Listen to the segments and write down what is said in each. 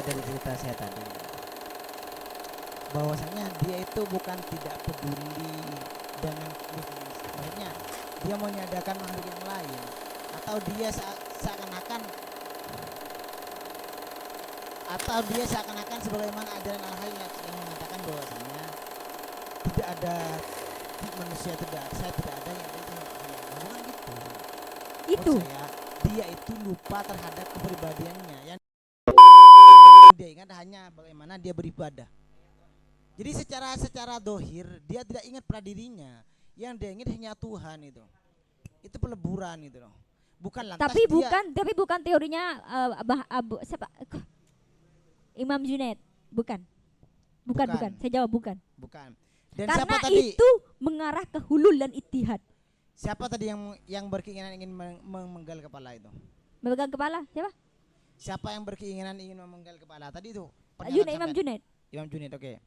dari cerita saya tadi, bahwasanya dia itu bukan tidak peduli dengan maksudnya dia menyadarkan makhluk yang lain, atau dia seakan-akan sebagaimana ajaran al-hayat yang mengatakan bahwasanya tidak ada manusia, tidak saya tidak ada yang itu bukan gitu. Itu. Menurut saya dia itu lupa terhadap kepribadiannya, yang dia ingat hanya bagaimana dia beribadah. Jadi secara dohir dia tidak ingat pada dirinya, yang dia ingat hanya Tuhan. Itu peleburan itu loh. Bukan lantas Tapi bukan teorinya siapa? Imam Junaid. Bukan. Saya jawab bukan. Bukan. Dan Karena siapa tadi? itu mengarah ke hulul dan ittihad. Siapa tadi yang berkeinginan ingin memenggal kepala itu? Memegang kepala siapa? Siapa yang berkeinginan ingin memenggal kepala tadi itu? Imam Junaid. Imam Junaid, oke.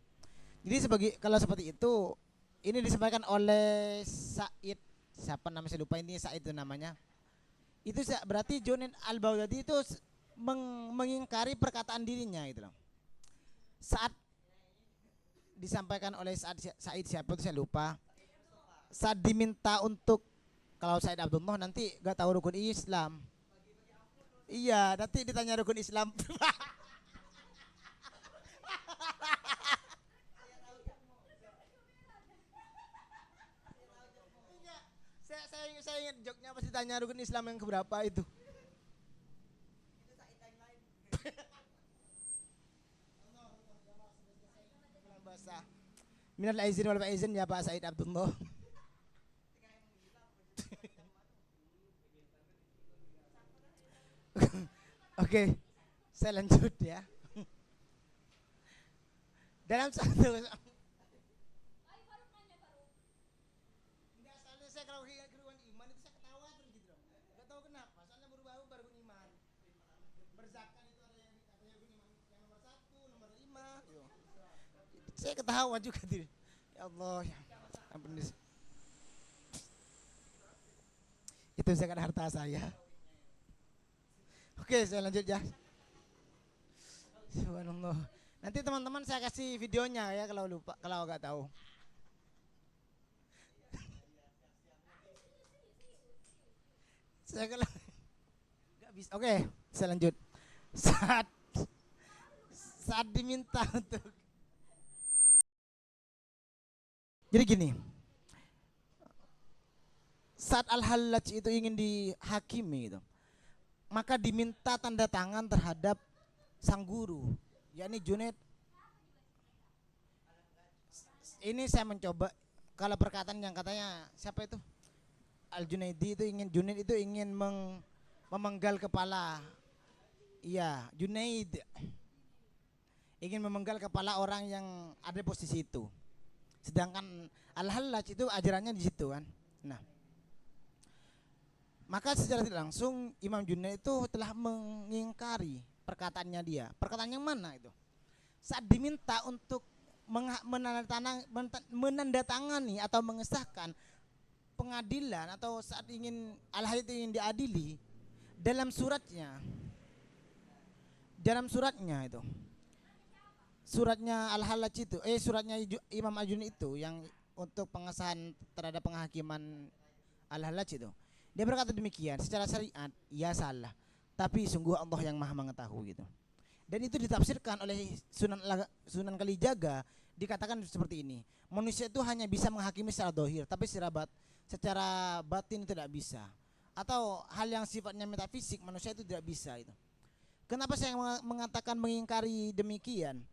Jadi kalau seperti itu, ini disampaikan oleh Said, siapa namanya saya lupa, ini Said itu namanya. Itu berarti Junaid al-Baghdadi itu mengingkari perkataan dirinya gitu loh. Saat disampaikan oleh Said siapa itu saya lupa. Saat diminta untuk, kalau Said Abdullah nanti gak tahu rukun Islam. Iya, nanti ditanya rukun Islam. saya ingat joknya pasti tanya rukun Islam yang keberapa itu. Minal aizin wal faizin ya Pak Said Abdullah. Oke, saya lanjut ya. Dalam satu saya kalau keruan iman itu saya ketawa terus gitu loh. Gak tahu kenapa, soalnya baru iman. Berzakat itu ada yang katanya iman yang nomor 1, nomor 5 gitu. Saya ketawa juga tuh. Ya Allah, ya ampun. Itu zakat harta saya. Oke, saya lanjut ya. Subhanallah. Nanti teman-teman saya kasih videonya ya kalau lupa, kalau nggak tahu. Saya kalau nggak bisa. Oke, saya lanjut. Saat diminta untuk, jadi gini, saat Al-Hallaj itu ingin dihakimi gitu, maka diminta tanda tangan terhadap sang guru, yakni Junaid. Ini saya mencoba, kalau perkataan yang katanya siapa itu Al-Junaidi itu Junaid itu ingin memenggal kepala. Iya, Junaid ingin memenggal kepala orang yang ada di posisi itu. Sedangkan Al-Hallaj itu ajarannya di situ kan. Nah, maka secara tidak langsung Imam Junaid itu telah mengingkari perkataannya dia. Perkataan yang mana itu? Saat diminta untuk menandatangani atau mengesahkan pengadilan, atau saat ingin Al-Hayat ingin diadili, dalam suratnya itu, suratnya Al-Hallaj itu, suratnya Imam Ajun itu yang untuk pengesahan terhadap penghakiman Al-Hallaj itu, dia berkata demikian, secara syariat ya salah, tapi sungguh Allah yang maha mengetahui gitu. Dan itu ditafsirkan oleh Sunan Kalijaga, dikatakan seperti ini, manusia itu hanya bisa menghakimi secara dohir, tapi secara batin tidak bisa, atau hal yang sifatnya metafisik manusia itu tidak bisa itu. Kenapa saya mengatakan mengingkari demikian?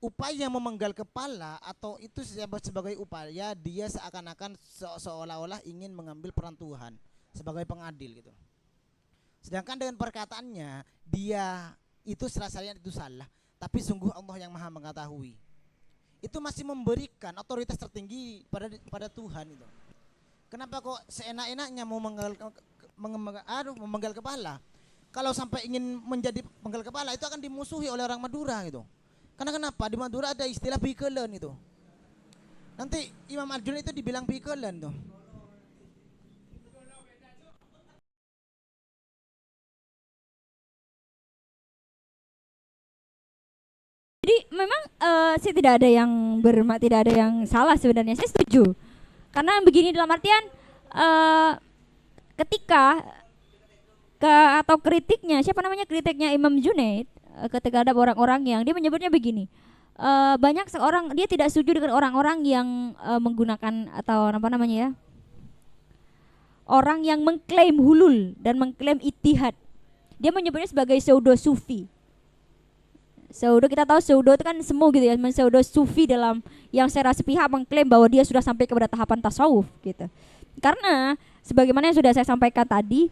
Upaya memenggal kepala atau itu sebagai upaya dia seakan-akan seolah-olah ingin mengambil peran Tuhan sebagai pengadil gitu. Sedangkan dengan perkataannya dia itu serasanya itu salah, tapi sungguh Allah yang maha mengetahui. Itu masih memberikan otoritas tertinggi pada Tuhan itu. Kenapa kok seenak-enaknya mau memenggal kepala? Kalau sampai ingin menjadi penggal kepala itu akan dimusuhi oleh orang Madura gitu. Karena kenapa? Di Madura ada istilah pikelen itu. Nanti Imam Arjuna itu dibilang pikelen tuh. memang saya tidak ada yang tidak ada yang salah sebenarnya. Saya setuju. Karena begini, dalam artian ketika atau kritiknya, siapa namanya, kritiknya Imam Junaid ketika ada orang-orang yang dia menyebutnya begini. Banyak seorang dia tidak setuju dengan orang-orang yang menggunakan atau apa namanya ya, orang yang mengklaim hulul dan mengklaim ittihad. Dia menyebutnya sebagai pseudo sufi. Pseudo, kita tahu pseudo itu kan semu gitu ya, pseudo sufi dalam yang secara sepihak mengklaim bahwa dia sudah sampai kepada tahapan tasawuf gitu. Karena sebagaimana yang sudah saya sampaikan tadi,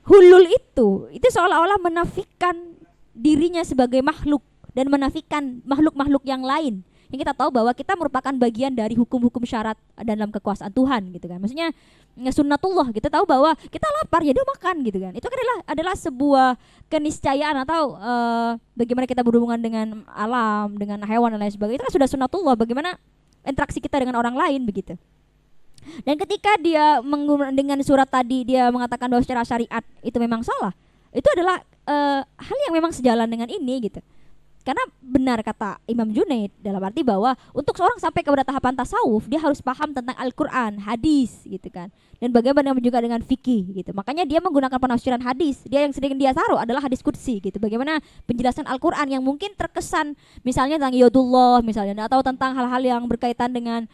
hulul itu seolah-olah menafikan dirinya sebagai makhluk dan menafikan makhluk-makhluk yang lain. Yang kita tahu bahwa kita merupakan bagian dari hukum-hukum syarat dalam kekuasaan Tuhan gitu kan. Maksudnya sunnatullah, kita tahu bahwa kita lapar jadi makan gitu kan. Itu adalah sebuah keniscayaan atau bagaimana kita berhubungan dengan alam, dengan hewan dan lain sebagainya. Itu kan sudah sunnatullah, bagaimana interaksi kita dengan orang lain begitu. Dan ketika dia dengan surat tadi dia mengatakan bahwa secara syariat itu memang salah, itu adalah hal yang memang sejalan dengan ini gitu. Karena benar kata Imam Junaid dalam arti bahwa untuk seorang sampai kepada tahapan tasawuf dia harus paham tentang Al-Quran, hadis gitu kan. Dan bagaimana juga dengan fikih gitu. Makanya dia menggunakan penafsiran hadis. Dia yang sering dia taruh adalah hadis qudsi gitu. Bagaimana penjelasan Al-Quran yang mungkin terkesan misalnya tentang yadullah misalnya, atau tentang hal-hal yang berkaitan dengan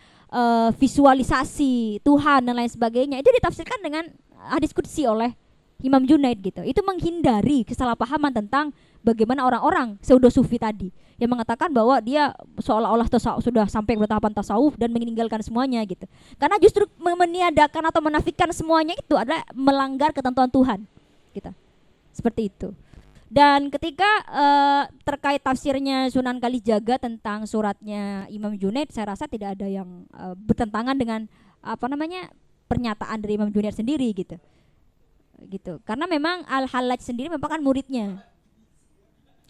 visualisasi Tuhan dan lain sebagainya, itu ditafsirkan dengan hadis qudsi oleh Imam Junaid gitu. Itu menghindari kesalahpahaman tentang bagaimana orang-orang pseudo sufi tadi yang mengatakan bahwa dia seolah-olah sudah sampai ke tahapan tasawuf dan meninggalkan semuanya gitu. Karena justru meniadakan atau menafikan semuanya itu adalah melanggar ketentuan Tuhan gitu. Seperti itu. Dan ketika terkait tafsirnya Sunan Kalijaga tentang suratnya Imam Junaid, saya rasa tidak ada yang bertentangan dengan apa namanya pernyataan dari Imam Junaid sendiri gitu. Karena memang Al-Hallaj sendiri merupakan muridnya.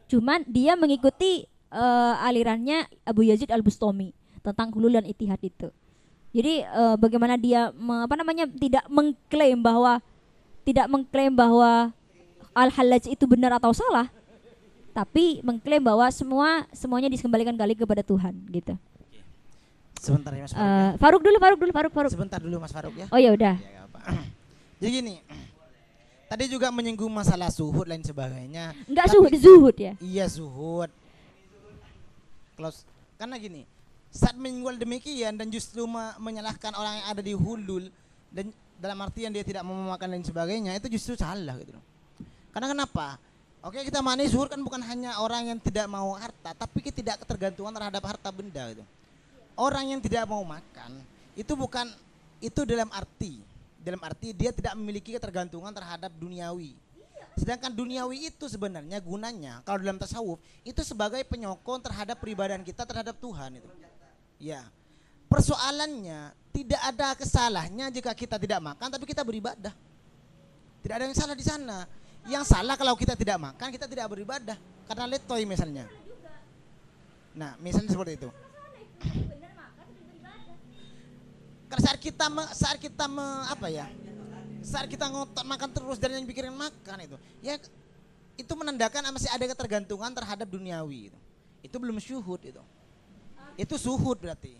Cuman dia mengikuti alirannya Abu Yazid Al-Bustami tentang hulul dan ittihad itu. Jadi bagaimana dia tidak mengklaim bahwa Al-Hallaj itu benar atau salah, tapi mengklaim bahwa semuanya dikembalikan kali kepada Tuhan gitu. Sebentar ya Mas Faruk. Faruk. Sebentar dulu Mas Faruk ya. Oh ya udah. Ya, jadi gini. Tadi juga menyinggung masalah zuhud lain sebagainya. Enggak zuhud ya? Iya zuhud. Karena gini, saat menyinggung demikian dan justru menyalahkan orang yang ada di hulul dan dalam artian dia tidak mau memakan lain sebagainya, itu justru salah gitu. Karena kenapa? Oke, kita maknai zuhud kan bukan hanya orang yang tidak mau harta, tapi tidak ketergantungan terhadap harta benda gitu. Orang yang tidak mau makan itu dalam arti dia tidak memiliki ketergantungan terhadap duniawi. Sedangkan duniawi itu sebenarnya gunanya kalau dalam tasawuf itu sebagai penyokong terhadap peribadahan kita terhadap Tuhan itu. Ya. Persoalannya tidak ada kesalahnya jika kita tidak makan tapi kita beribadah. Tidak ada yang salah di sana. Yang salah kalau kita tidak makan, kita tidak beribadah karena letoy misalnya. Nah, misalnya seperti itu. Karena saat kita ngotot makan terus dan yang pikirin makan itu menandakan masih ada ketergantungan terhadap duniawi itu belum syuhud itu suhud berarti.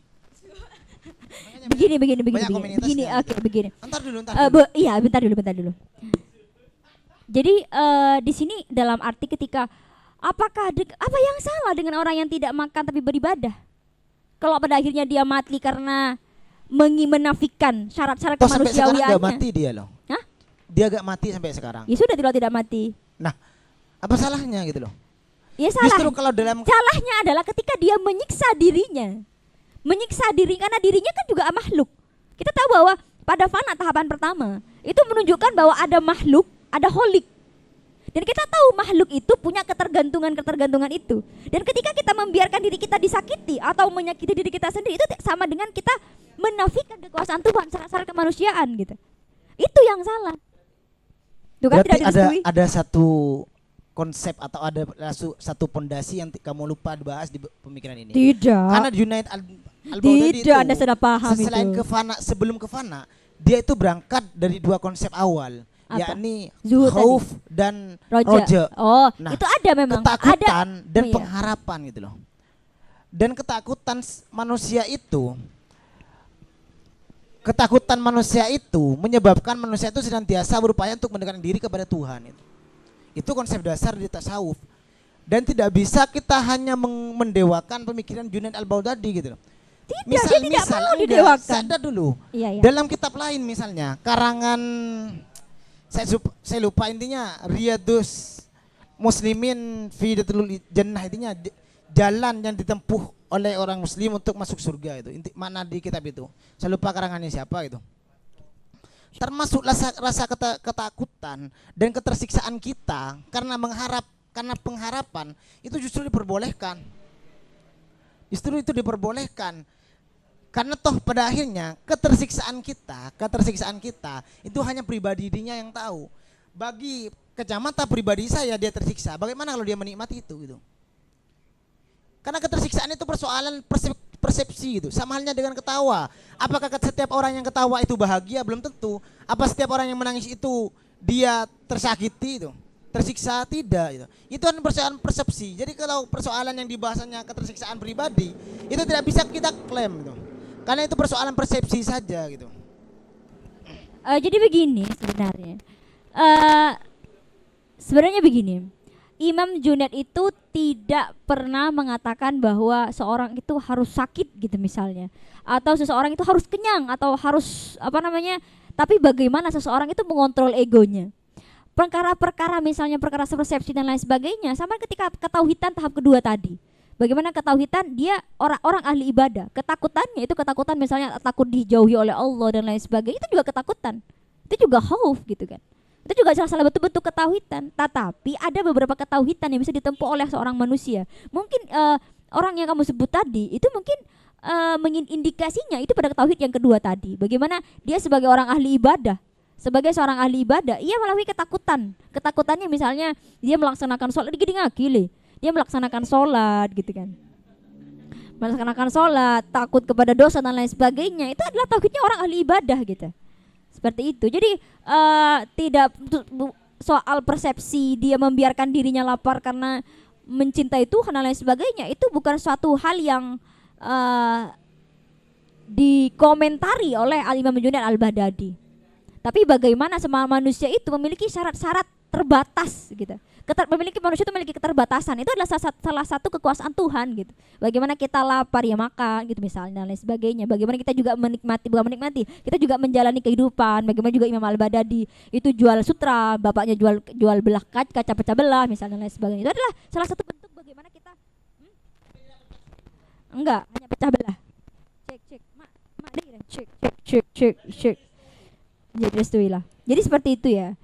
Begini. Bentar dulu. Bentar dulu. Jadi di sini dalam arti ketika apa yang salah dengan orang yang tidak makan tapi beribadah? Kalau pada akhirnya dia mati karena menafikan syarat-syarat kemanusiawiannya. Sampai sekarang gak mati dia loh. Hah? Dia gak mati sampai sekarang. Ya sudah tidak mati. Nah, apa salahnya gitu loh? Ya salah. Justru kalau salahnya adalah ketika dia menyiksa dirinya. Karena dirinya kan juga makhluk. Kita tahu bahwa pada fana tahapan pertama itu menunjukkan bahwa ada makhluk, ada holik. Dan kita tahu makhluk itu punya ketergantungan itu. Dan ketika kita membiarkan diri kita disakiti atau menyakiti diri kita sendiri, itu sama dengan kita menafikan kekuasaan Tuhan, syarat-syarat kemanusiaan gitu. Itu yang salah. Tuh kan, berarti ada satu konsep atau ada satu pondasi yang kamu lupa dibahas di pemikiran ini. Tidak. Karena Junaid al-Baghdadi itu Anda sudah paham selain itu. Sebelum ke fana, dia itu berangkat dari dua konsep awal. Apa? Yakni Zuhud khauf dan roja. Oh, Nah, itu ada memang. Ketakutan dan iya. pengharapan gitu loh. Dan ketakutan manusia itu menyebabkan manusia itu senantiasa berupaya untuk mendekatkan diri kepada Tuhan. Itu konsep dasar di tasawuf. Dan tidak bisa kita hanya mendewakan pemikiran Junaid al-Baghdadi gitu loh. Dia tidak perlu didewakan. Sadar dulu. Iya. Dalam kitab lain misalnya, karangan saya lupa intinya, Riyadus Muslimin fi Datul Jannah, intinya jalan yang ditempuh oleh orang muslim untuk masuk surga itu. Inti mana di kitab itu? Saya lupa karangannya siapa itu. Termasuk rasa ketakutan dan ketersiksaan kita karena pengharapan itu justru diperbolehkan. Justru itu diperbolehkan. Karena toh pada akhirnya ketersiksaan kita itu hanya pribadi dirinya yang tahu. Bagi kacamata pribadi saya dia tersiksa. Bagaimana kalau dia menikmati itu gitu? Karena ketersiksaan itu persoalan persepsi gitu. Sama halnya dengan ketawa. Apakah setiap orang yang ketawa itu bahagia? Belum tentu. Apa setiap orang yang menangis itu dia tersakiti itu? Tersiksa? Tidak gitu. Itu kan persoalan persepsi. Jadi kalau persoalan yang dibahasanya ketersiksaan pribadi itu tidak bisa kita klaim gitu. Karena itu persoalan persepsi saja gitu. Jadi begini sebenarnya. Sebenarnya begini. Imam Junaid itu tidak pernah mengatakan bahwa seorang itu harus sakit gitu misalnya, atau seseorang itu harus kenyang atau harus tapi bagaimana seseorang itu mengontrol egonya. Perkara-perkara misalnya perkara persepsi dan lain sebagainya, sama ketika ketauhidan tahap kedua tadi. Bagaimana ketauhidan, dia orang ahli ibadah, ketakutannya itu ketakutan misalnya takut dijauhi oleh Allah dan lain sebagainya, itu juga ketakutan, itu juga khauf gitu kan. Itu juga salah betul-betul ketauhidan. Tetapi ada beberapa ketauhidan yang bisa ditempuh oleh seorang manusia. Mungkin orang yang kamu sebut tadi itu mungkin mengindikasinya itu pada ketauhid yang kedua tadi. Bagaimana dia sebagai orang ahli ibadah, sebagai seorang ahli ibadah, ia melalui ketakutan. Ketakutannya misalnya dia melaksanakan sholat, dia melaksanakan sholat gitu kan. Melaksanakan sholat, takut kepada dosa dan lain sebagainya. Itu adalah tauhidnya orang ahli ibadah gitu. Seperti itu. Jadi tidak soal persepsi dia membiarkan dirinya lapar karena mencintai Tuhan dan lain sebagainya, itu bukan suatu hal yang dikomentari oleh Al-Imam Junaid al-Baghdadi. Tapi bagaimana semua manusia itu memiliki syarat-syarat terbatas gitu. Manusia itu memiliki keterbatasan. Itu adalah salah satu kekuasaan Tuhan gitu. Bagaimana kita lapar ya makan gitu misalnya dan lain sebagainya. Bagaimana kita juga kita juga menjalani kehidupan. Bagaimana juga Imam Al-Baghdadi itu jual sutra, bapaknya jual belah kaca pecah belah misalnya dan lain sebagainya. Itu adalah salah satu bentuk bagaimana kita enggak hanya pecah belah. Cek. Mak cek. Jadi seperti itu ya.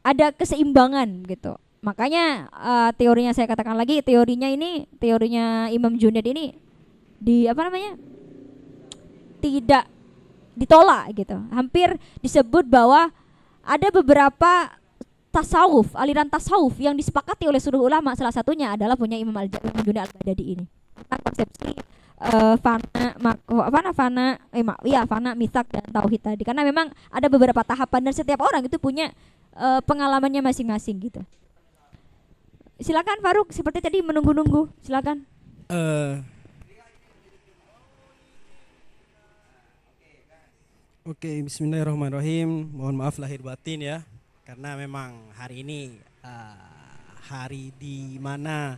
Ada keseimbangan gitu. Makanya teorinya saya katakan lagi, teorinya Imam Junaid ini tidak ditolak gitu. Hampir disebut bahwa ada beberapa aliran tasawuf yang disepakati oleh seluruh ulama, salah satunya adalah punya Imam Junaid al-Baghdadi ini. Tentang konsepsi fana, misak dan tauhid tadi. Karena memang ada beberapa tahapan dan setiap orang itu punya pengalamannya masing-masing gitu. Silakan Faruk, seperti tadi menunggu-nunggu. Silakan. Oke, bismillahirrahmanirrahim. Mohon maaf lahir batin ya, karena memang hari ini hari di mana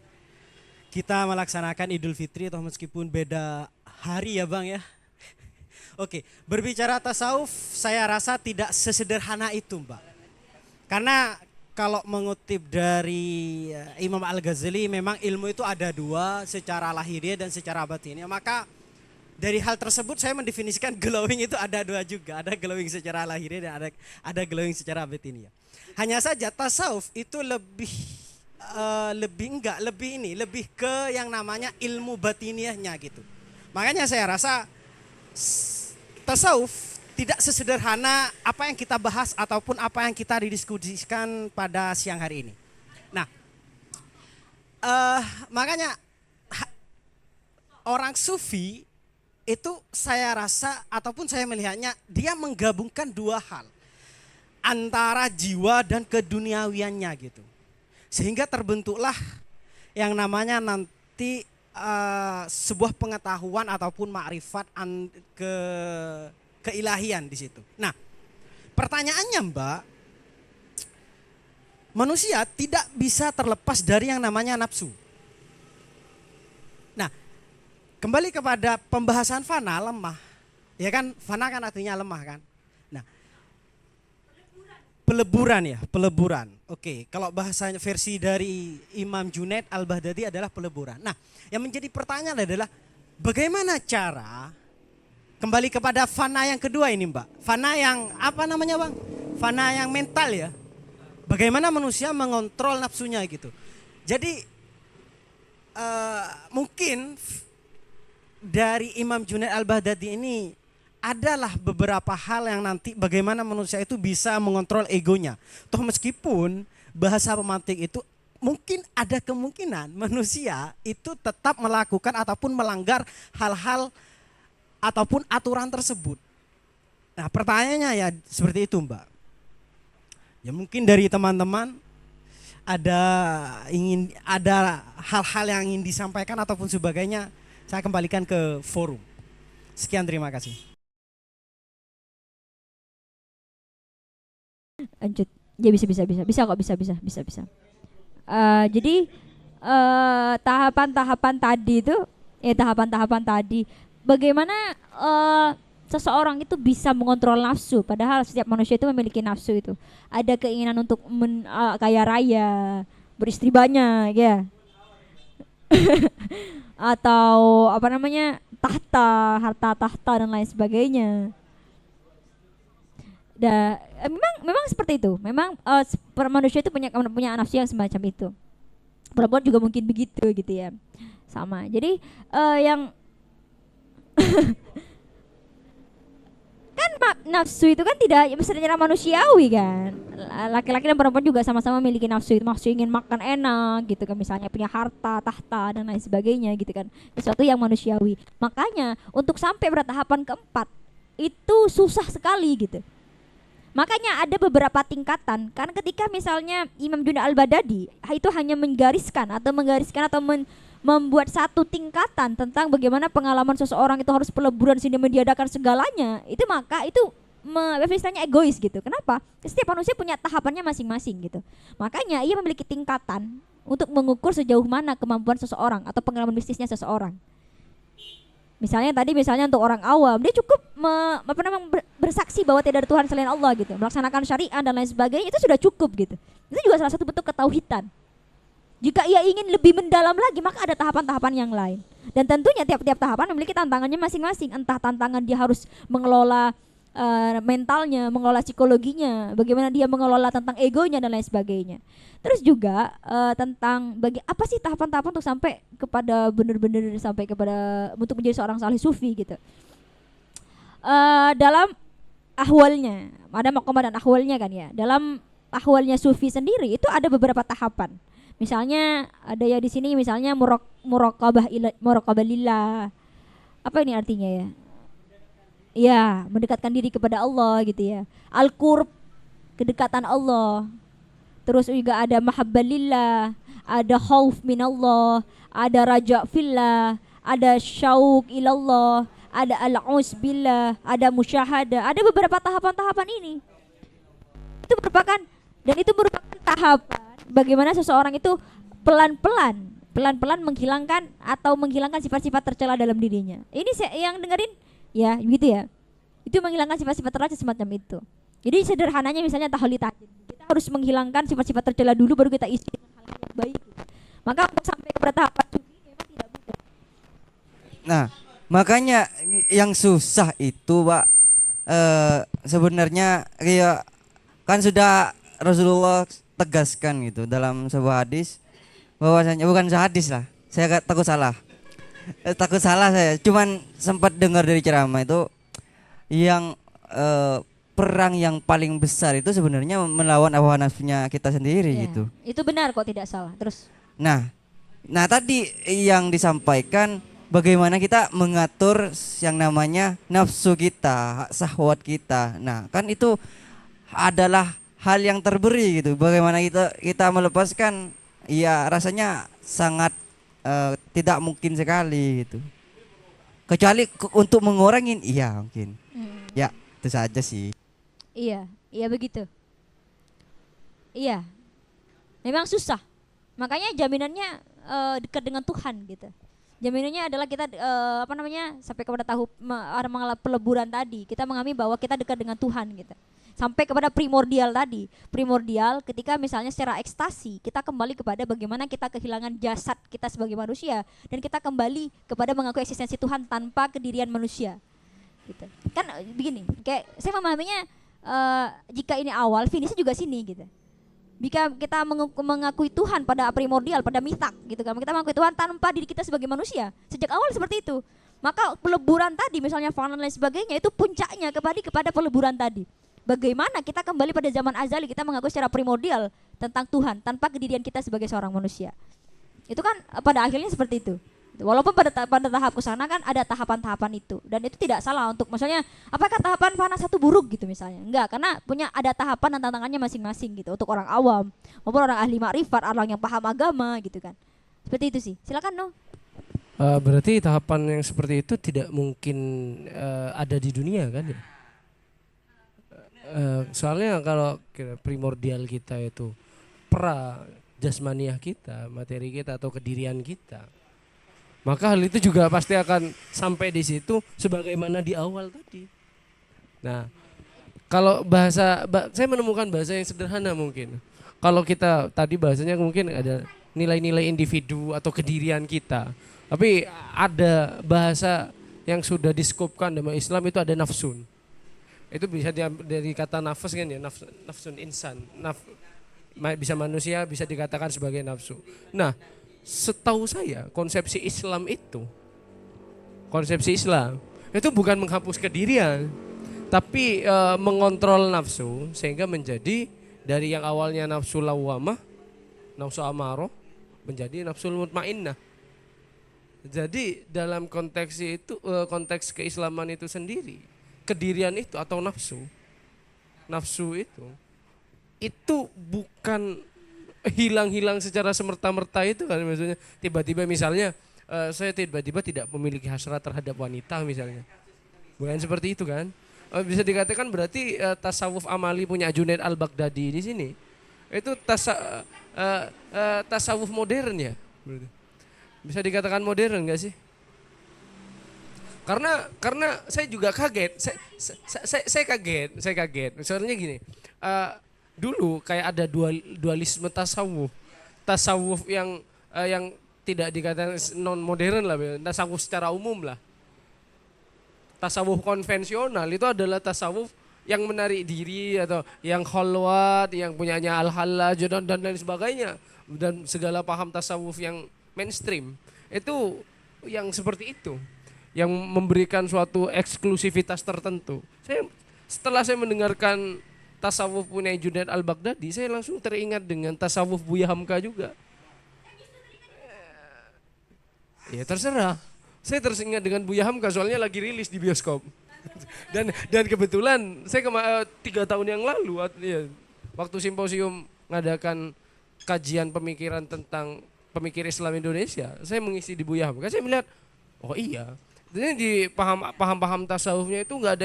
kita melaksanakan Idul Fitri, atau meskipun beda hari ya Bang ya. Oke, berbicara tasawuf saya rasa tidak sesederhana itu Mbak. Karena kalau mengutip dari Imam Al-Ghazali, memang ilmu itu ada dua, secara lahiriah dan secara batinnya. Maka dari hal tersebut saya mendefinisikan glowing itu ada dua juga. Ada glowing secara lahiriah dan ada glowing secara batinnya. Hanya saja tasawuf itu lebih ke yang namanya ilmu batiniahnya gitu. Makanya saya rasa tasawuf tidak sesederhana apa yang kita bahas ataupun apa yang kita didiskusikan pada siang hari ini. Nah, makanya orang sufi itu saya rasa ataupun saya melihatnya dia menggabungkan dua hal antara jiwa dan keduniawiannya gitu. Sehingga terbentuklah yang namanya nanti sebuah pengetahuan ataupun makrifat keilahian di situ. Nah, pertanyaannya Mbak, manusia tidak bisa terlepas dari yang namanya nafsu. Nah, kembali kepada pembahasan fana, lemah. Ya kan, fana kan artinya lemah kan. Nah, peleburan. Oke, kalau bahasanya versi dari Imam Junaid Al-Baghdadi adalah peleburan. Nah, yang menjadi pertanyaan adalah bagaimana cara kembali kepada fana yang kedua ini Mbak. Fana yang apa namanya Bang? Fana yang mental ya. Bagaimana manusia mengontrol nafsunya gitu. Jadi mungkin dari Imam Junaid Al-Baghdadi ini adalah beberapa hal yang nanti bagaimana manusia itu bisa mengontrol egonya. Toh meskipun bahasa pemantik itu mungkin ada kemungkinan manusia itu tetap melakukan ataupun melanggar hal-hal ataupun aturan tersebut. Nah pertanyaannya ya seperti itu Mbak. Ya mungkin dari teman-teman ada hal-hal yang ingin disampaikan ataupun sebagainya, saya kembalikan ke forum. Sekian, terima kasih. Lanjut. Ya bisa kok, bisa. Jadi tahapan-tahapan tadi bagaimana seseorang itu bisa mengontrol nafsu, padahal setiap manusia itu memiliki nafsu itu. Ada keinginan untuk kaya raya, beristri banyak ya. Atau apa namanya? harta tahta dan lain sebagainya. Memang seperti itu. Memang manusia itu punya nafsu yang semacam itu. Perempuan juga mungkin begitu gitu ya. Sama. Jadi yang kan nafsu itu kan tidak secara manusiawi kan. Laki-laki dan perempuan juga sama-sama memiliki nafsu ingin makan enak gitu kan, misalnya punya harta, tahta dan lain sebagainya gitu kan. Sesuatu yang manusiawi. Makanya untuk sampai pada tahapan keempat itu susah sekali gitu. Makanya ada beberapa tingkatan. Karena ketika misalnya Imam Junaid Al-Baghdadi itu hanya menggariskan atau membuat satu tingkatan tentang bagaimana pengalaman seseorang itu harus peleburan sehingga mendiadakan segalanya, itu maka itu istilahnya egois gitu. Kenapa? Setiap manusia punya tahapannya masing-masing gitu. Makanya ia memiliki tingkatan untuk mengukur sejauh mana kemampuan seseorang atau pengalaman bisnisnya seseorang. Misalnya untuk orang awam dia cukup bersaksi bahwa tidak ada Tuhan selain Allah gitu, melaksanakan syariat dan lain sebagainya, itu sudah cukup gitu. Itu juga salah satu bentuk ketauhidan. Jika ia ingin lebih mendalam lagi, maka ada tahapan-tahapan yang lain. Dan tentunya tiap-tiap tahapan memiliki tantangannya masing-masing. Entah tantangan dia harus mengelola mentalnya, mengelola psikologinya, bagaimana dia mengelola tentang egonya dan lain sebagainya. Terus juga tentang apa sih tahapan-tahapan untuk sampai kepada benar-benar sampai kepada untuk menjadi seorang salih sufi gitu. Dalam ahwalnya, ada maqamah dan ahwalnya kan ya. Dalam ahwalnya sufi sendiri itu ada beberapa tahapan. Misalnya ada ya di sini misalnya muraqabah lillah. Apa ini artinya ya? Ya, mendekatkan diri kepada Allah gitu ya. Al-qurb, kedekatan Allah. Terus juga ada mahabbah lillah, ada khauf minallah, ada raja fillah, ada syauq ilallah, ada al-us billah, ada musyahadah. Ada beberapa tahapan-tahapan ini. Itu merupakan tahapan bagaimana seseorang itu pelan-pelan menghilangkan sifat-sifat tercela dalam dirinya. Ini yang dengerin ya gitu ya, itu menghilangkan sifat-sifat tercela semacam itu. Jadi sederhananya misalnya tahlil tahdid, kita harus menghilangkan sifat-sifat tercela dulu baru kita isi dengan hal-hal yang baik gitu. Maka untuk sampai kepada tahapan sufi memang tidak mudah. Nah makanya yang susah itu Pak, sebenarnya kayak kan sudah Rasulullah tegaskan gitu dalam sebuah hadis bahwasanya, bukan hadis lah, saya takut salah saya, cuman sempat dengar dari ceramah itu yang perang yang paling besar itu sebenarnya melawan hawa nafsunya kita sendiri ya, gitu. Itu benar kok, tidak salah. Terus nah tadi yang disampaikan bagaimana kita mengatur yang namanya nafsu kita, syahwat kita. Nah kan itu adalah hal yang terberi gitu. Bagaimana kita melepaskan, ya rasanya sangat tidak mungkin sekali gitu. Kecuali untuk mengurangin, iya mungkin. Ya, itu saja sih. Iya, iya begitu. Iya, memang susah. Makanya jaminannya dekat dengan Tuhan gitu. Jaminannya adalah kita sampai kepada mengalami peleburan tadi. Kita mengalami bahwa kita dekat dengan Tuhan gitu. Sampai kepada primordial tadi. Primordial ketika misalnya secara ekstasi kita kembali kepada bagaimana kita kehilangan jasad kita sebagai manusia dan kita kembali kepada mengakui eksistensi Tuhan tanpa kedirian manusia. Gitu. Kan begini, kayak saya memahaminya jika ini awal, finishnya juga sini gitu. Jika kita mengakui Tuhan pada primordial, pada mitak gitu kan, kita mengakui Tuhan tanpa diri kita sebagai manusia sejak awal seperti itu, maka peleburan tadi misalnya fana dan lain sebagainya itu puncaknya kepada peleburan tadi. Bagaimana kita kembali pada zaman azali, kita mengakui secara primordial tentang Tuhan tanpa kedirian kita sebagai seorang manusia. Itu kan pada akhirnya seperti itu. Walaupun pada tahap kesana kan ada tahapan-tahapan itu, dan itu tidak salah untuk maksudnya apakah tahapan fana satu buruk gitu misalnya, enggak, karena punya ada tahapan dan tantangannya masing-masing gitu untuk orang awam maupun orang ahli makrifat, orang yang paham agama gitu kan, seperti itu sih. Silakan No. Berarti tahapan yang seperti itu tidak mungkin ada di dunia kan ya? Soalnya kalau primordial kita itu pra jasmaniah kita, materi kita atau kedirian kita, maka hal itu juga pasti akan sampai di situ sebagaimana di awal tadi. Nah, kalau saya menemukan bahasa yang sederhana mungkin. Kalau kita tadi bahasanya mungkin ada nilai-nilai individu atau kedirian kita. Tapi ada bahasa yang sudah diskopkan dalam Islam itu ada nafsun. Itu bisa dari kata nafas kan ya, nafsun insan. Bisa manusia bisa dikatakan sebagai nafsu. Nah, setahu saya konsepsi Islam itu bukan menghapus kedirian, tapi mengontrol nafsu sehingga menjadi dari yang awalnya nafsu lawamah, nafsu amarah menjadi nafsu mutmainnah. Jadi dalam konteks itu, konteks keislaman itu sendiri, kedirian itu atau nafsu itu bukan hilang secara semerta-merta itu kan, maksudnya tiba-tiba misalnya saya tiba-tiba tidak memiliki hasrat terhadap wanita misalnya, bukan seperti itu kan. Bisa dikatakan berarti tasawuf amali punya Junaid al-Baghdadi di sini itu tasawuf modern ya, bisa dikatakan modern nggak sih? Karena saya juga kaget, saya kaget. Soalnya gini, dulu kayak ada dualisme tasawuf yang tidak dikatakan non modern lah, tasawuf secara umum lah. Tasawuf konvensional itu adalah tasawuf yang menarik diri atau yang khalwat, yang punyanya al-hallaj dan lain sebagainya, dan segala paham tasawuf yang mainstream itu yang seperti itu, yang memberikan suatu eksklusivitas tertentu. Setelah saya mendengarkan tasawuf punya Junaid al-Baghdadi, saya langsung teringat dengan tasawuf Buya Hamka juga. Ya terserah. Saya teringat dengan Buya Hamka soalnya lagi rilis di bioskop. dan kebetulan saya 3 tahun yang lalu ya, waktu simposium ngadakan kajian pemikiran tentang pemikir Islam Indonesia, saya mengisi di Buya Hamka. Saya melihat, oh iya, jadi di paham tasawufnya itu nggak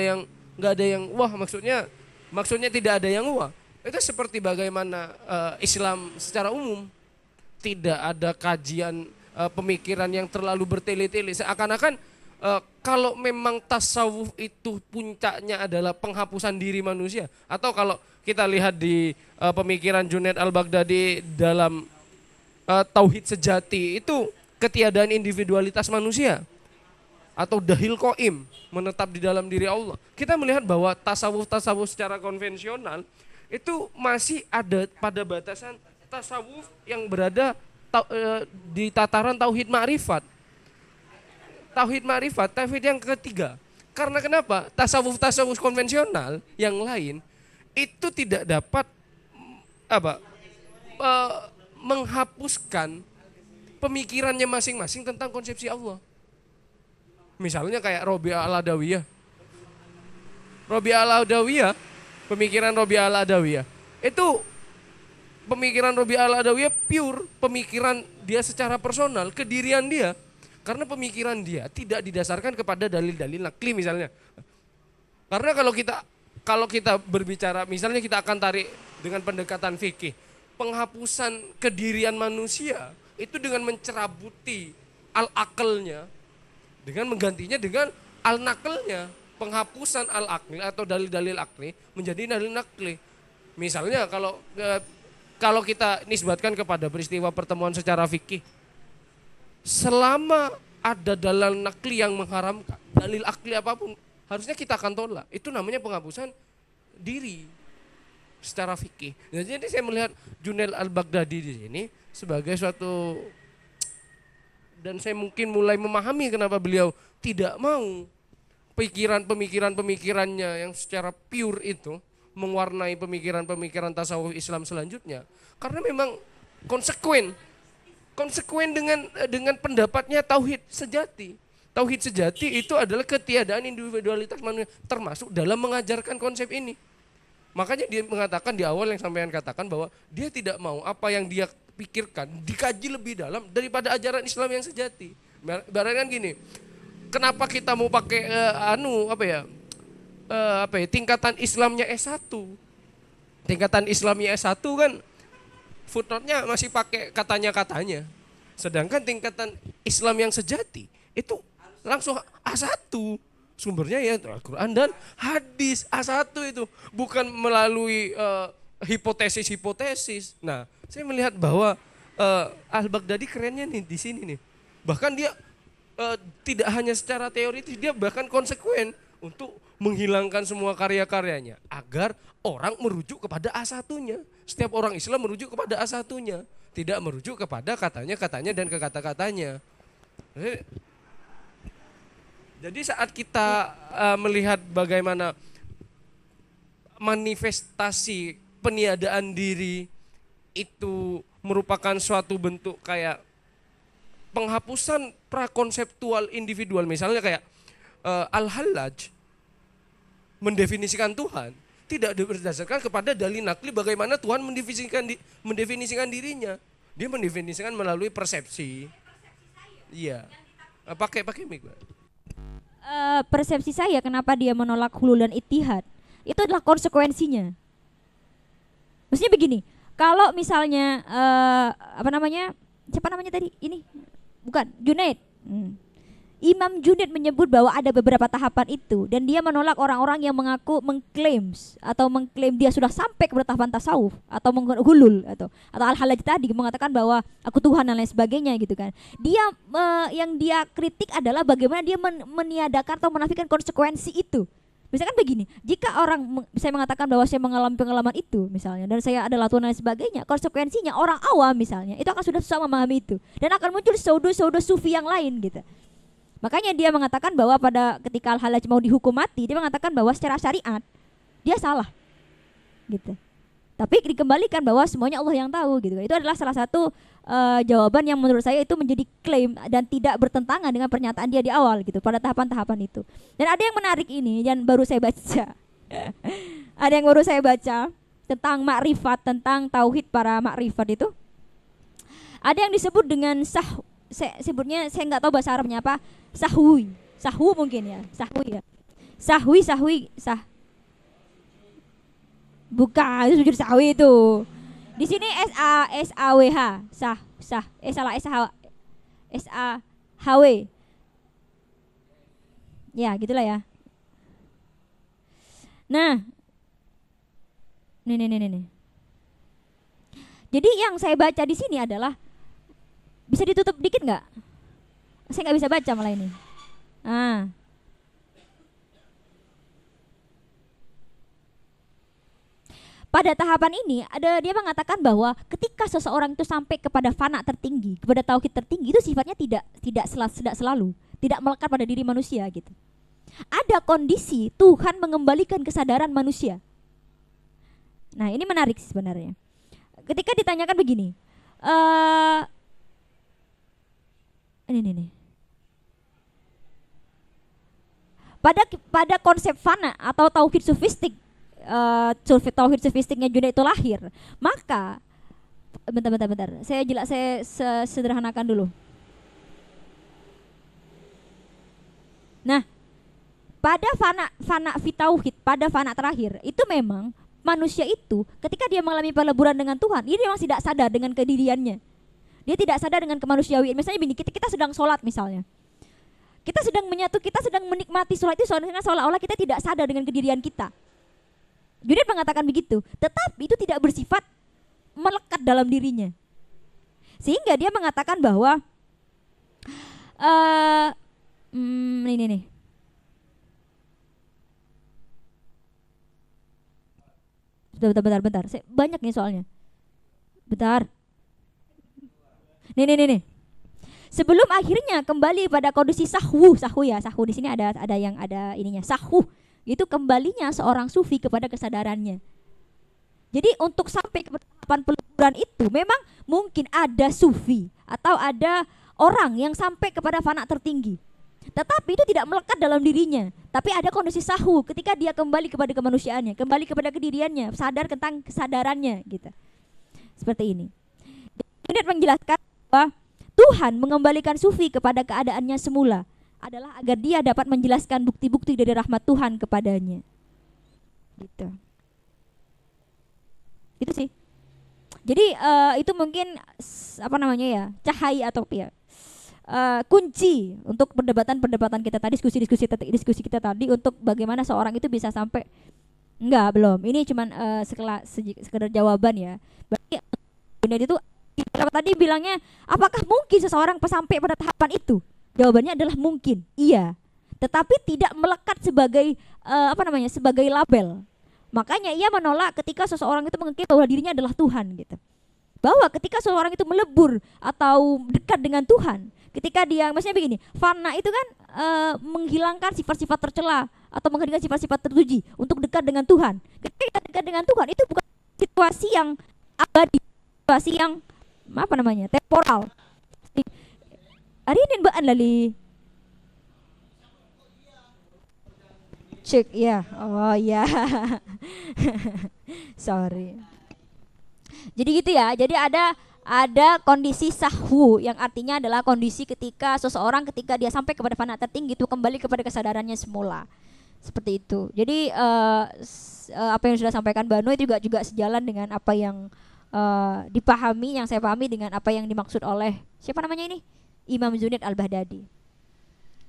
ada yang wah, maksudnya tidak ada yang wah. Itu seperti bagaimana Islam secara umum tidak ada kajian pemikiran yang terlalu bertele-tele, seakan-akan kalau memang tasawuf itu puncaknya adalah penghapusan diri manusia, atau kalau kita lihat di pemikiran Junaid al-Baghdadi dalam tauhid sejati itu ketiadaan individualitas manusia atau dahil qaim, menetap di dalam diri Allah. Kita melihat bahwa tasawuf secara konvensional itu masih ada pada batasan tasawuf yang berada di tataran tauhid ma'rifat. Tauhid yang ketiga. Karena kenapa? Tasawuf konvensional yang lain itu tidak dapat menghapuskan pemikirannya masing-masing tentang konsepsi Allah. Misalnya kayak Rabi'ah al-Adawiyah, pemikiran Rabi'ah al-Adawiyah itu pemikiran Robi Al-Adawiyah pure, pemikiran dia secara personal, kedirian dia. Karena pemikiran dia tidak didasarkan kepada dalil-dalil nakli misalnya. Karena kalau kita berbicara, misalnya kita akan tarik dengan pendekatan fikih, penghapusan kedirian manusia itu dengan mencerabuti al-aqlnya, dengan menggantinya dengan al-naqlnya, penghapusan al-aqli atau dalil-dalil akli menjadi dalil nakli. Misalnya kalau kita nisbatkan kepada peristiwa pertemuan secara fikih, selama ada dalil nakli yang mengharamkan, dalil akli apapun, harusnya kita akan tolak. Itu namanya penghapusan diri secara fikih. Nah, jadi saya melihat Junaid al-Baghdadi di sini sebagai suatu, dan saya mungkin mulai memahami kenapa beliau tidak mau pemikirannya yang secara pure itu mewarnai pemikiran tasawuf Islam selanjutnya. Karena memang konsekuen dengan pendapatnya tauhid sejati. Tauhid sejati itu adalah ketiadaan individualitas manusia, termasuk dalam mengajarkan konsep ini. Makanya dia mengatakan di awal yang sampean katakan bahwa dia tidak mau apa yang dia pikirkan dikaji lebih dalam daripada ajaran Islam yang sejati. Ibaratnya kan gini, kenapa kita mau pakai tingkatan Islamnya S1? Tingkatan Islamnya S1 kan footnote-nya masih pakai katanya-katanya. Sedangkan tingkatan Islam yang sejati itu langsung A1. Sumbernya ya Al-Quran dan hadis. A1 itu bukan melalui hipotesis-hipotesis. Nah, saya melihat bahwa Al-Baghdadi kerennya nih di sini nih. Bahkan dia tidak hanya secara teoritis, dia bahkan konsekuen untuk menghilangkan semua karya-karyanya agar orang merujuk kepada A1-nya. Setiap orang Islam merujuk kepada A1-nya, tidak merujuk kepada katanya-katanya dan kekata-katanya. Jadi saat kita melihat bagaimana manifestasi peniadaan diri itu merupakan suatu bentuk kayak penghapusan prakonseptual individual, misalnya kayak Al-Hallaj mendefinisikan Tuhan tidak berdasarkan kepada dalil nakli bagaimana Tuhan mendefinisikan dirinya. Dia mendefinisikan melalui persepsi. Iya. Pakai mic, Mbak. Persepsi saya kenapa dia menolak hulul dan ittihad itu adalah konsekuensinya. Maksudnya begini, kalau misalnya siapa namanya tadi ini bukan Junaid, Imam Junaid menyebut bahwa ada beberapa tahapan itu dan dia menolak orang-orang yang mengklaim dia sudah sampai kepada tahapan tasawuf atau hulul atau al-halaj tadi mengatakan bahwa aku Tuhan dan lain sebagainya gitu kan. Dia yang dia kritik adalah bagaimana dia meniadakan atau menafikan konsekuensi itu. Misalkan begini, jika saya mengatakan bahwa saya mengalami pengalaman itu misalnya dan saya adalah Tuhan dan lain sebagainya, konsekuensinya orang awam misalnya itu akan sudah susah memahami itu dan akan muncul pseudo sufi yang lain gitu. Makanya dia mengatakan bahwa ketika Al-Hallaj mau dihukum mati, dia mengatakan bahwa secara syariat dia salah, gitu. Tapi dikembalikan bahwa semuanya Allah yang tahu, gitu. Itu adalah salah satu jawaban yang menurut saya itu menjadi klaim dan tidak bertentangan dengan pernyataan dia di awal, gitu. Pada tahapan-tahapan itu. Dan ada yang menarik ini yang baru saya baca. Ada yang baru saya baca tentang makrifat, tentang tauhid para makrifat itu. Ada yang disebut dengan saya nggak tahu bahasa Arabnya apa, sahwi mungkin ya, bukan itu sujud sahwi itu. Di sini SAWH SAHW ya gitulah ya. Nah nih. Jadi yang saya baca di sini adalah, bisa ditutup dikit nggak? Saya nggak bisa baca malah ini. Pada tahapan ini dia mengatakan bahwa ketika seseorang itu sampai kepada fana tertinggi, kepada tauhid tertinggi, itu sifatnya tidak selalu, tidak melekat pada diri manusia gitu. Ada kondisi Tuhan mengembalikan kesadaran manusia. Nah ini menarik sebenarnya. Ketika ditanyakan begini, ini. Pada konsep fana atau tauhid sufistik, tauhid sufistiknya Junaid itu lahir, maka Bentar. Saya sederhanakan dulu. Nah, pada fana fitauhid, pada fana terakhir, itu memang manusia itu ketika dia mengalami peleburan dengan Tuhan, dia memang tidak sadar dengan kediriannya. Dia tidak sadar dengan kemanusiawian. Misalnya begini, kita sedang sholat misalnya. Kita sedang menikmati sholat itu seolah-olah kita tidak sadar dengan kedirian kita. Junaid mengatakan begitu, tetapi itu tidak bersifat melekat dalam dirinya. Sehingga dia mengatakan bahwa ini nih. Bentar. Banyak nih soalnya. Bentar. Nih. Sebelum akhirnya kembali pada kondisi sahwu di sini ada ininya sahwu. Itu kembalinya seorang sufi kepada kesadarannya. Jadi untuk sampai ke tahapan peleburan itu memang mungkin ada sufi atau ada orang yang sampai kepada fana tertinggi. Tetapi itu tidak melekat dalam dirinya. Tapi ada kondisi sahwu ketika dia kembali kepada kemanusiaannya, kembali kepada kediriannya, sadar tentang kesadarannya gitu. Seperti ini. Junaid menjelaskan bahwa Tuhan mengembalikan sufi kepada keadaannya semula adalah agar dia dapat menjelaskan bukti-bukti dari rahmat Tuhan kepadanya. Gitu. Itu sih. Jadi itu mungkin cahaya atau kunci untuk perdebatan kita tadi, diskusi kita tadi untuk bagaimana seorang itu bisa sampai belum. Ini cuman sekedar jawaban ya. Berarti Junaid itu tadi bilangnya apakah mungkin seseorang sampai pada tahapan itu? Jawabannya adalah mungkin. Iya. Tetapi tidak melekat sebagai sebagai label. Makanya ia menolak ketika seseorang itu mengklaim bahwa dirinya adalah Tuhan gitu. Bahwa ketika seseorang itu melebur atau dekat dengan Tuhan, ketika dia maksudnya begini, fana itu kan menghilangkan sifat-sifat tercela atau menghilangkan sifat-sifat terpuji untuk dekat dengan Tuhan. Ketika dekat dengan Tuhan itu bukan situasi yang abadi, situasi yang temporal. Hari ini mbak lali cek ya, oh ya, sorry. Jadi gitu ya. Jadi ada kondisi sahwu yang artinya adalah kondisi ketika seseorang ketika dia sampai kepada fana tertinggi itu kembali kepada kesadarannya semula. Seperti itu. Jadi apa yang sudah sampaikan Banu itu juga sejalan dengan apa yang dipahami, yang saya pahami dengan apa yang dimaksud oleh siapa namanya ini? Imam Junaid Al-Baghdadi.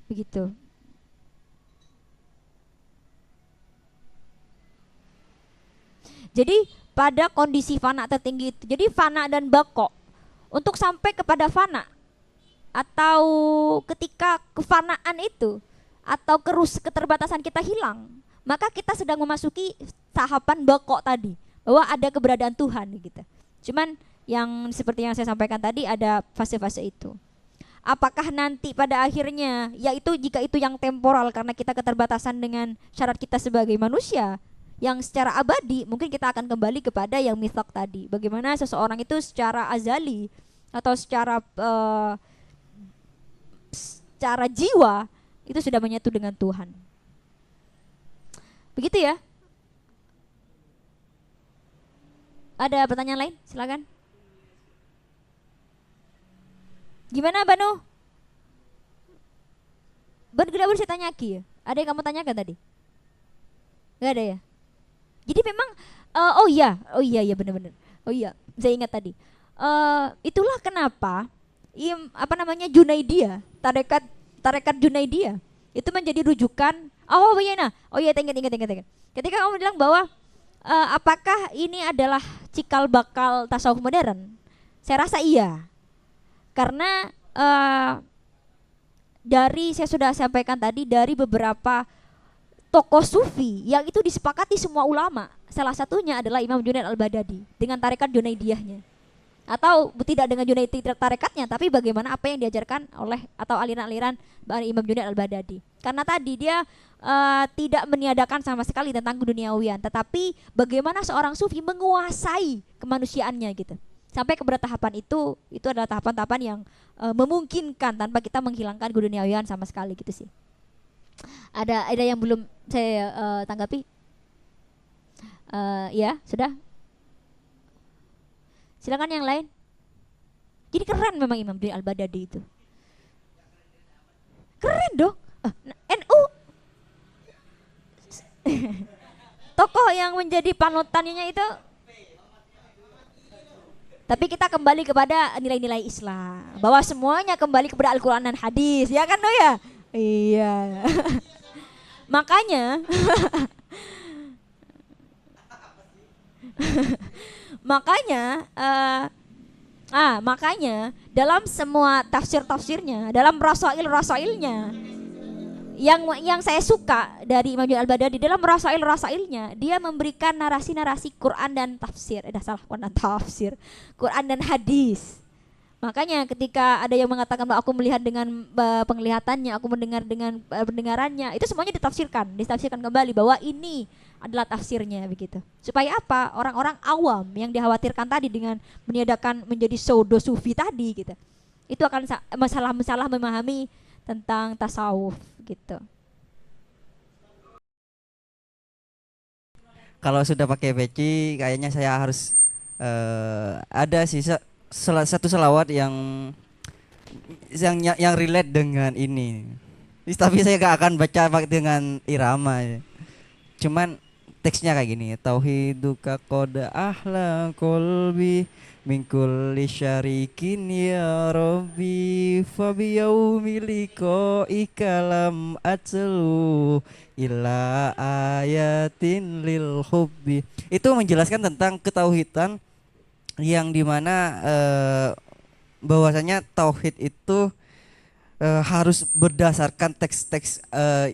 Begitu. Jadi pada kondisi fana tertinggi itu, jadi fana dan bako, untuk sampai kepada fana atau ketika kefanaan itu atau keterbatasan kita hilang, maka kita sedang memasuki tahapan bako tadi, bahwa ada keberadaan Tuhan gitu. Cuman yang seperti yang saya sampaikan tadi ada fase-fase itu. Apakah nanti pada akhirnya, yaitu jika itu yang temporal karena kita keterbatasan dengan syarat kita sebagai manusia, yang secara abadi mungkin kita akan kembali kepada yang mitsaq tadi. Bagaimana seseorang itu secara azali atau secara jiwa itu sudah menyatu dengan Tuhan. Begitu ya. Ada pertanyaan lain? Silakan. Gimana Banu? Bergerak saya tanya Ki ya. Ada yang kamu tanyakan tadi? Gak ada ya? Jadi memang oh iya benar-benar. Oh iya, saya ingat tadi. Itulah kenapa Junaidiyah, tarekat Junaidiyah itu menjadi rujukan. Oh iya, ingat. Ketika kamu bilang bahwa apakah ini adalah cikal bakal tasawuf modern? Saya rasa iya. Karena saya sudah sampaikan tadi dari beberapa tokoh sufi yang itu disepakati semua ulama. Salah satunya adalah Imam Junaid Al-Baghdadi dengan tarekat Junaidiyahnya. Atau tidak dengan Junaidiyah tarekatnya, tapi bagaimana apa yang diajarkan oleh atau aliran-aliran Imam Junaid Al-Baghdadi. Karena tadi dia tidak meniadakan sama sekali tentang keduniawian, tetapi bagaimana seorang sufi menguasai kemanusiaannya gitu. Sampai kepada tahapan itu adalah tahapan-tahapan yang memungkinkan tanpa kita menghilangkan keduniawian sama sekali gitu sih. Ada yang belum saya tanggapi? Ya sudah. Silakan yang lain. Jadi keren memang Imam Junaid Al-Baghdadi itu. Keren dong. NU. Tokoh yang menjadi panutannya itu. Tapi kita kembali kepada nilai-nilai Islam, bahwa semuanya kembali kepada Al-Quran dan hadis, ya kan ya? Iya. Makanya makanya dalam semua tafsirnya, dalam rasailnya yang saya suka dari Imam Junaid Al-Baghdadi, dalam rasailnya dia memberikan narasi-narasi Quran dan tafsir. Quran dan tafsir, Quran dan hadis. Makanya ketika ada yang mengatakan bahwa aku melihat dengan penglihatannya, aku mendengar dengan pendengarannya, itu semuanya ditafsirkan kembali bahwa ini adalah tafsirnya begitu. Supaya apa? Orang-orang awam yang dikhawatirkan tadi dengan meniadakan menjadi pseudo sufi tadi gitu, itu akan masalah memahami tentang tasawuf gitu. Kalau sudah pakai peci, kayaknya saya harus ada sih satu selawat yang relate dengan ini. Tapi saya gak akan baca dengan irama ya. Cuman teksnya kayak gini, tauhiduka qad ahla qalbi min kulli syarikin ya rabbi fa bi yaumi liqaika lam atlu illa ayatin lil hubbi. Itu menjelaskan tentang ketauhidan yang dimana bahwasanya tauhid itu harus berdasarkan teks-teks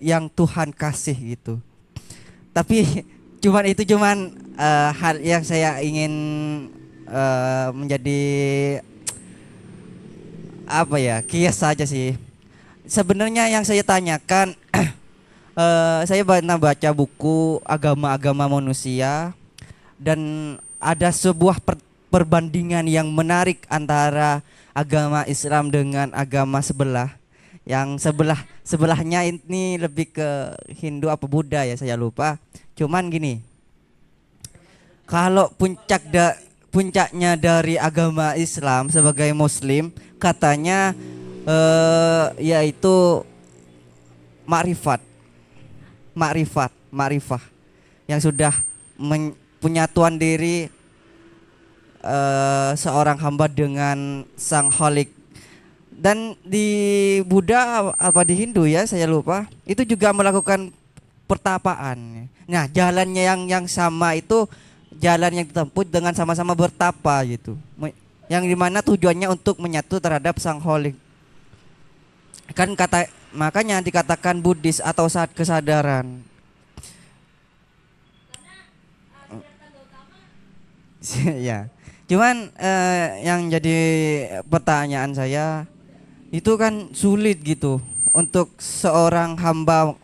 yang Tuhan kasih gitu. Tapi cuman hal yang saya ingin menjadi apa ya, kias saja sih. Sebenarnya yang saya tanyakan saya pernah baca buku agama-agama manusia dan ada sebuah perbandingan yang menarik antara agama Islam dengan agama sebelah. Yang sebelahnya ini lebih ke Hindu apa Buddha ya, saya lupa. Cuman gini, kalau puncaknya dari agama Islam sebagai Muslim katanya yaitu makrifah yang sudah penyatuan diri seorang hamba dengan Sang Khalik. Dan di Buddha apa di Hindu ya saya lupa, itu juga melakukan pertapaan. Nah jalannya yang sama itu jalan yang ditempuh dengan sama-sama bertapa gitu, yang dimana tujuannya untuk menyatu terhadap Sang Khalik. Kan makanya dikatakan Buddhis atau saat kesadaran. Ya, cuman yang jadi pertanyaan saya itu kan sulit gitu untuk seorang hamba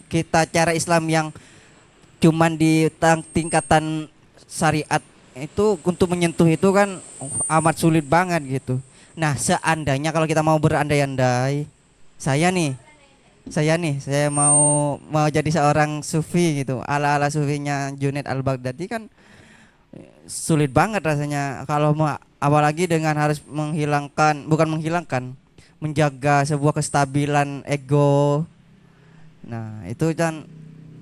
kita cara Islam yang cuman di tingkatan syariat itu untuk menyentuh itu kan amat sulit banget gitu. Nah seandainya kalau kita mau berandai-andai, saya mau jadi seorang sufi gitu, ala sufinya Junaid Al-Baghdadi kan sulit banget rasanya kalau apalagi dengan harus menjaga sebuah kestabilan ego. Nah itu kan,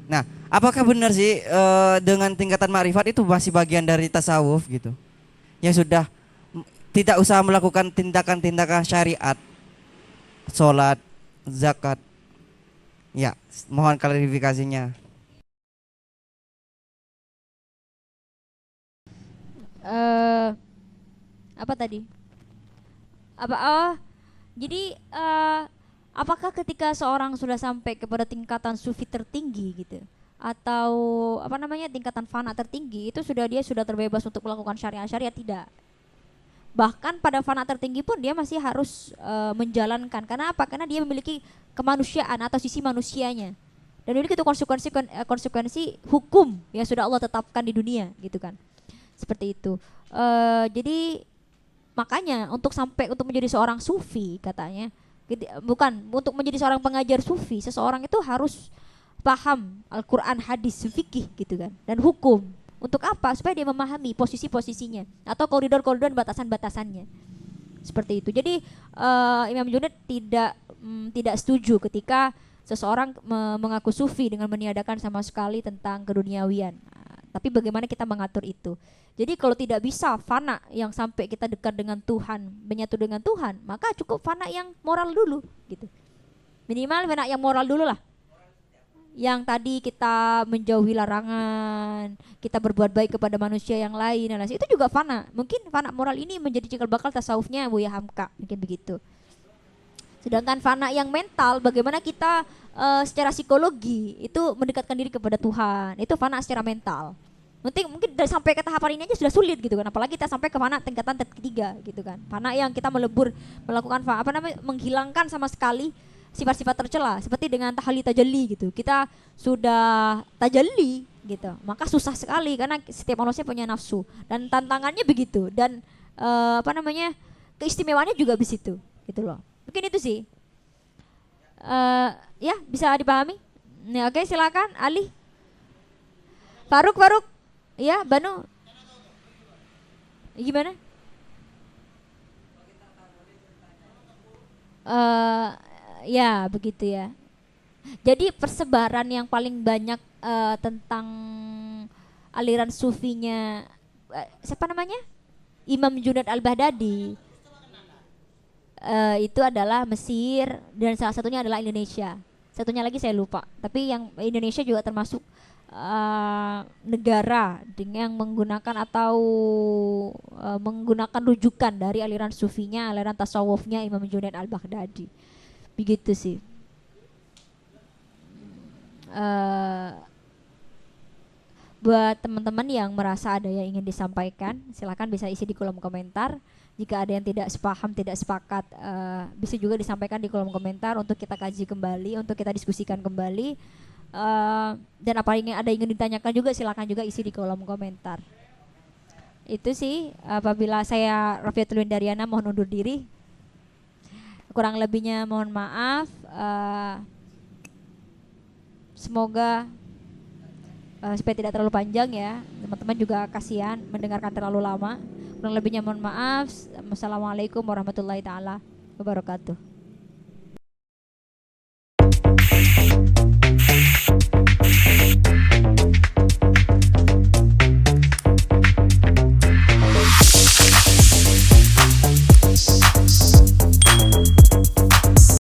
nah apakah benar sih dengan tingkatan makrifat itu masih bagian dari tasawuf gitu, yang sudah tidak usah melakukan tindakan-tindakan syariat, sholat, zakat? Ya, mohon klarifikasinya. Apa tadi? Jadi apakah ketika seorang sudah sampai kepada tingkatan sufi tertinggi gitu, atau tingkatan fana tertinggi, itu dia sudah terbebas untuk melakukan syariat? Tidak. Bahkan pada fana tertinggi pun dia masih harus menjalankan. Karena apa? Karena dia memiliki kemanusiaan atau sisi manusianya, dan memiliki itu konsekuensi hukum yang sudah Allah tetapkan di dunia gitu kan. Seperti itu. Jadi makanya untuk menjadi seorang sufi katanya, bukan untuk menjadi seorang pengajar sufi, seseorang itu harus paham Al-Quran, hadis, fikih gitu kan, dan hukum. Untuk apa? Supaya dia memahami posisi-posisinya atau koridor-koridor batasan-batasannya. Seperti itu. Jadi Imam Junaid tidak setuju ketika seseorang mengaku sufi dengan meniadakan sama sekali tentang keduniawian. Tapi bagaimana kita mengatur itu? Jadi kalau tidak bisa fana yang sampai kita dekat dengan Tuhan, menyatu dengan Tuhan, maka cukup fana yang moral dulu gitu. Minimal fana yang moral dulu lah. Yang tadi kita menjauhi larangan, kita berbuat baik kepada manusia yang lain, itu juga fana. Mungkin fana moral ini menjadi cikal bakal tasawufnya Buya Hamka, mungkin begitu. Sedangkan fana yang mental, bagaimana kita secara psikologi itu mendekatkan diri kepada Tuhan, itu fana secara mental. Mungkin sampai ke tahapan ini aja sudah sulit gitu kan, apalagi kita sampai ke fana tingkatan ketiga gitu kan. Fana yang kita melakukan menghilangkan sama sekali sifat-sifat tercela, seperti dengan tahali tajalli gitu. Kita sudah tajalli gitu, maka susah sekali karena setiap manusia punya nafsu dan tantangannya begitu, dan keistimewaannya juga di situ gitu loh. Mungkin itu sih. Ya bisa dipahami. Nah, oke, silakan Ali. Faruk. Ya, Banu. Gimana? Ya begitu ya. Jadi persebaran yang paling banyak tentang aliran sufinya siapa namanya? Imam Junaid Al-Baghdadi. Itu adalah Mesir dan salah satunya adalah Indonesia. Satunya lagi saya lupa. Tapi yang Indonesia juga termasuk negara dengan menggunakan atau menggunakan rujukan dari aliran sufinya, aliran tasawufnya Imam Junaid Al-Baghdadi. Begitu sih. Buat teman-teman yang merasa ada yang ingin disampaikan, silakan bisa isi di kolom komentar. Jika ada yang tidak sepaham, tidak sepakat, bisa juga disampaikan di kolom komentar untuk kita kaji kembali, untuk kita diskusikan kembali. Dan apa ada ingin ditanyakan juga, silakan juga isi di kolom komentar. Itu sih, apabila saya Rafiatul Windariana mohon undur diri. Kurang lebihnya mohon maaf. Semoga supaya tidak terlalu panjang ya. Teman-teman juga kasihan mendengarkan terlalu lama. Kurang lebihnya mohon maaf. Wassalamualaikum warahmatullahi taala wabarakatuh.